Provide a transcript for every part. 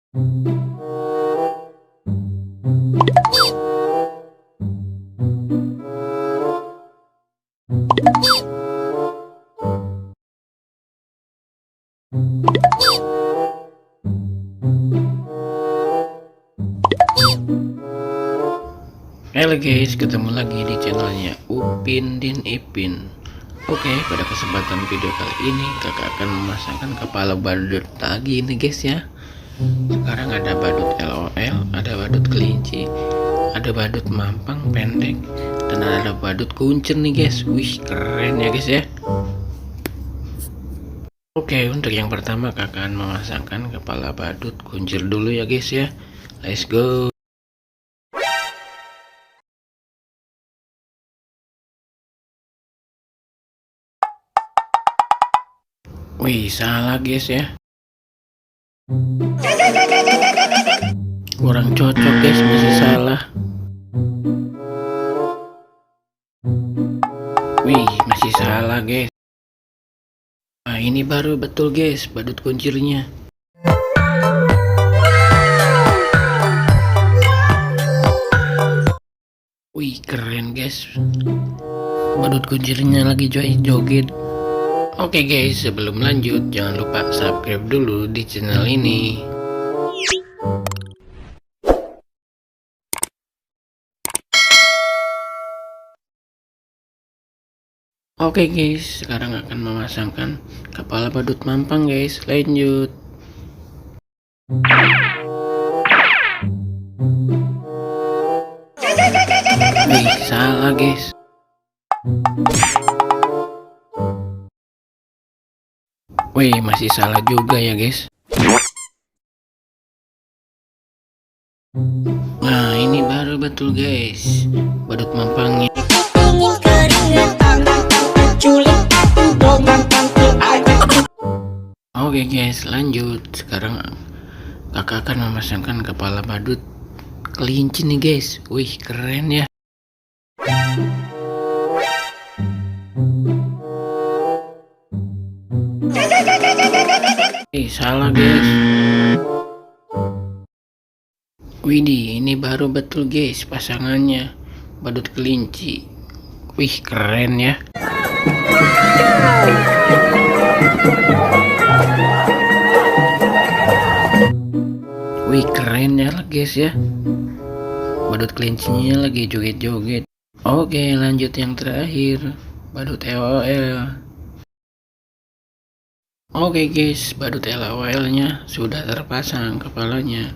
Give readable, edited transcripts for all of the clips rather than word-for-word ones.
Halo guys, ketemu lagi di channelnya Upin dan Ipin. Oke, pada kesempatan video kali ini kakak akan memasangkan kepala badut lagi nih guys ya. Sekarang ada badut LOL, ada badut kelinci, ada badut mampang pendek, dan ada badut kuncir nih guys. Wih, keren ya guys ya. Oke, untuk yang pertama kakak akan memasangkan kepala badut kuncir dulu ya guys ya. Let's go. Wih, salah guys ya. Kurang cocok guys, masih salah. Wih, masih salah guys. Nah, ini baru betul guys, badut kuncirnya. Wih, keren guys. Badut kuncirnya lagi joget. Oke guys, sebelum lanjut jangan lupa subscribe dulu di channel ini. Oke guys, sekarang akan memasangkan kepala badut mampang guys. Lanjut. Wih, salah guys. Wih, masih salah juga ya guys. Nah, ini baru betul guys, badut mampangnya. Oke guys, lanjut. Sekarang kakak akan memasangkan kepala badut kelinci nih guys. Wih, keren ya. Salah guys. Widih, ini baru betul guys pasangannya, badut kelinci. Wih, keren ya. Wih, keren ya guys ya. Badut kelincinya lagi joget-joget. Oke, lanjut yang terakhir, badut LOL. Oke guys, badut LOL nya sudah terpasang kepalanya.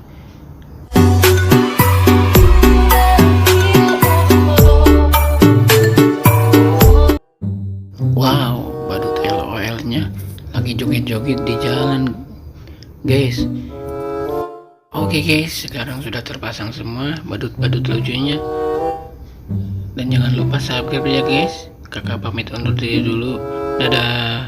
Wow, badut LOL nya lagi joget-joget di jalan guys. Oke guys, sekarang sudah terpasang semua badut-badut lucunya. Dan jangan lupa subscribe ya guys. Kakak pamit undur diri dulu. Dadah.